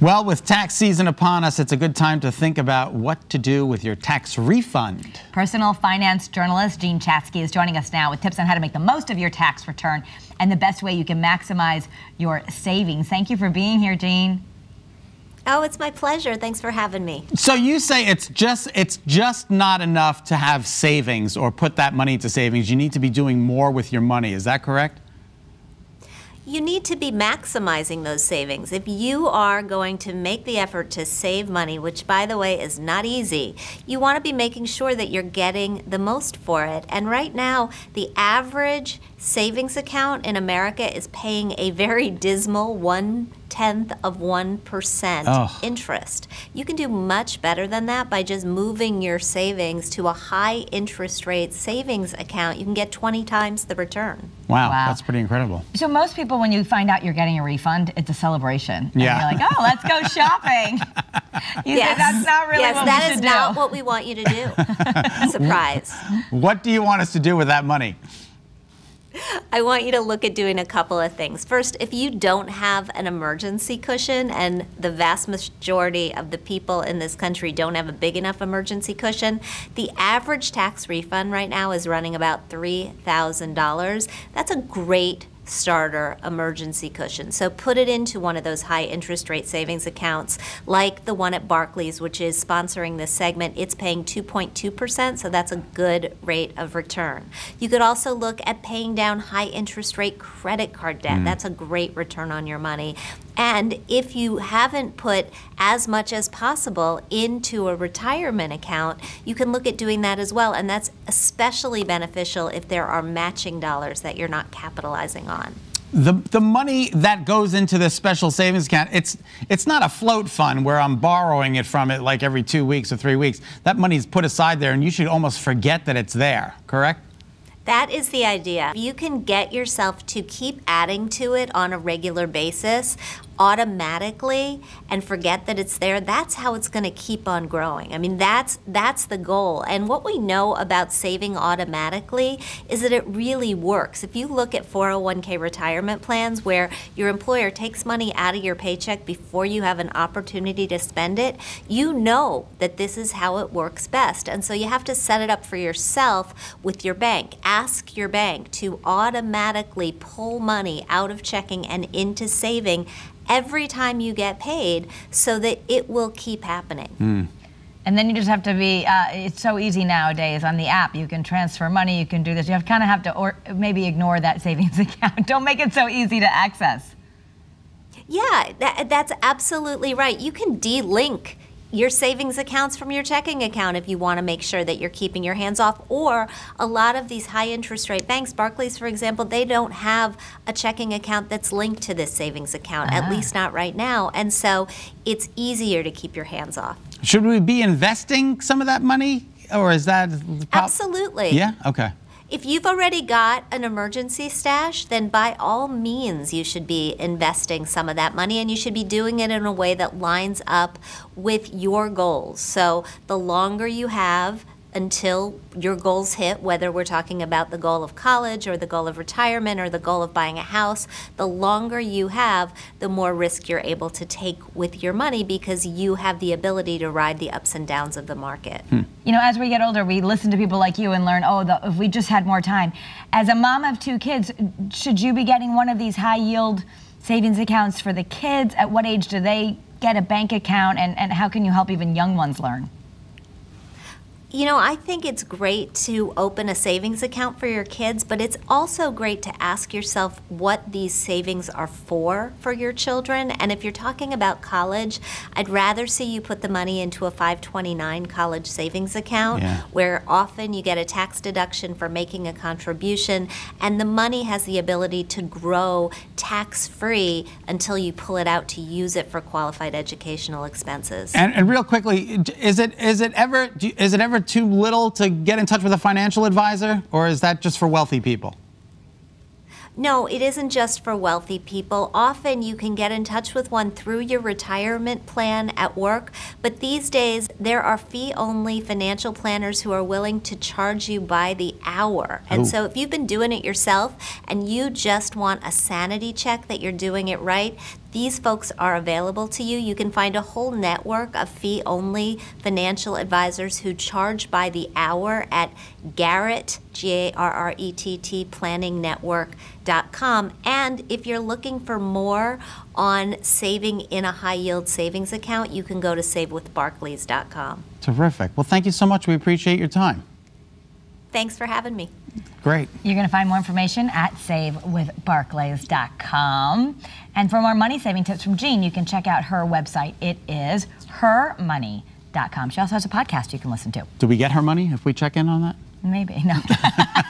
Well, with tax season upon us, it's a good time to think about what to do with your tax refund. Personal finance journalist Jean Chatzky is joining us now with tips on how to make the most of your tax return and the best way you can maximize your savings. Thank you for being here, Jean. Oh, it's my pleasure. Thanks for having me. So you say it's just not enough to have savings or put that money into savings. You need to be doing more with your money. Is that correct? You need to be maximizing those savings. If you are going to make the effort to save money, which by the way is not easy, you want to be making sure that you're getting the most for it. And right now, the average savings account in America is paying a very dismal 0.1% interest. You can do much better than that by just moving your savings to a high interest rate savings account. You can get 20 times the return. Wow, that's pretty incredible. So most people, when you find out you're getting a refund, it's a celebration. Yeah. And you're like, oh, let's go shopping. You say that's not really what we should do. Yes, that is not what we want you to do. Surprise. What do you want us to do with that money? I want you to look at doing a couple of things. First, if you don't have an emergency cushion, and the vast majority of the people in this country don't have a big enough emergency cushion, the average tax refund right now is running about $3,000. That's a great starter emergency cushion. So put it into one of those high interest rate savings accounts like the one at Barclays, which is sponsoring this segment. It's paying 2.2%, so that's a good rate of return. You could also look at paying down high interest rate credit card debt. That's a great return on your money. And if you haven't put as much as possible into a retirement account, you can look at doing that as well. And that's especially beneficial if there are matching dollars that you're not capitalizing on. The money that goes into this special savings account, it's not a float fund where I'm borrowing it from it like every 2 weeks or 3 weeks. That money's put aside there, and you should almost forget that it's there, correct? That is the idea. You can get yourself to keep adding to it on a regular basis automatically and forget that it's there. That's how it's going to keep on growing. I mean, that's the goal. And what we know about saving automatically is that it really works. If you look at 401k retirement plans where your employer takes money out of your paycheck before you have an opportunity to spend it, you know that this is how it works best. And so you have to set it up for yourself with your bank. Ask your bank to automatically pull money out of checking and into saving every time you get paid so that it will keep happening. And then you just have to be, it's so easy nowadays on the app. You can transfer money, you can do this. You kind of have to or maybe ignore that savings account. Don't make it so easy to access. Yeah, that's absolutely right. You can de-link your savings accounts from your checking account if you want to make sure that you're keeping your hands off. Or a lot of these high interest rate banks, Barclays for example, they don't have a checking account that's linked to this savings account, at least not right now. And so it's easier to keep your hands off. Should we be investing some of that money, or is that Absolutely. Yeah, okay. If you've already got an emergency stash, then by all means you should be investing some of that money, and you should be doing it in a way that lines up with your goals. So the longer you have until your goals hit, whether we're talking about the goal of college or the goal of retirement or the goal of buying a house, the longer you have, the more risk you're able to take with your money because you have the ability to ride the ups and downs of the market. You know, as we get older, we listen to people like you and learn, if we just had more time. As a mom of 2 kids, should you be getting one of these high yield savings accounts for the kids? At what age do they get a bank account, and how can you help even young ones learn? You know, I think it's great to open a savings account for your kids, but it's also great to ask yourself what these savings are for your children. And if you're talking about college, I'd rather see you put the money into a 529 college savings account, where often you get a tax deduction for making a contribution, and the money has the ability to grow tax-free until you pull it out to use it for qualified educational expenses. And real quickly, is it ever too little to get in touch with a financial advisor, or is that just for wealthy people? No, it isn't just for wealthy people. Often you can get in touch with one through your retirement plan at work, but these days there are fee-only financial planners who are willing to charge you by the hour. And so if you've been doing it yourself and you just want a sanity check that you're doing it right, these folks are available to you. You can find a whole network of fee-only financial advisors who charge by the hour at Garrett, Garrett planningnetwork.com. And if you're looking for more on saving in a high-yield savings account, you can go to savewithbarclays.com. Terrific. Well, thank you so much. We appreciate your time. Thanks for having me. Great. You're going to find more information at savewithbarclays.com. And for more money saving tips from Jean, you can check out her website. It is hermoney.com. She also has a podcast you can listen to. Do we get her money if we check in on that? Maybe. No.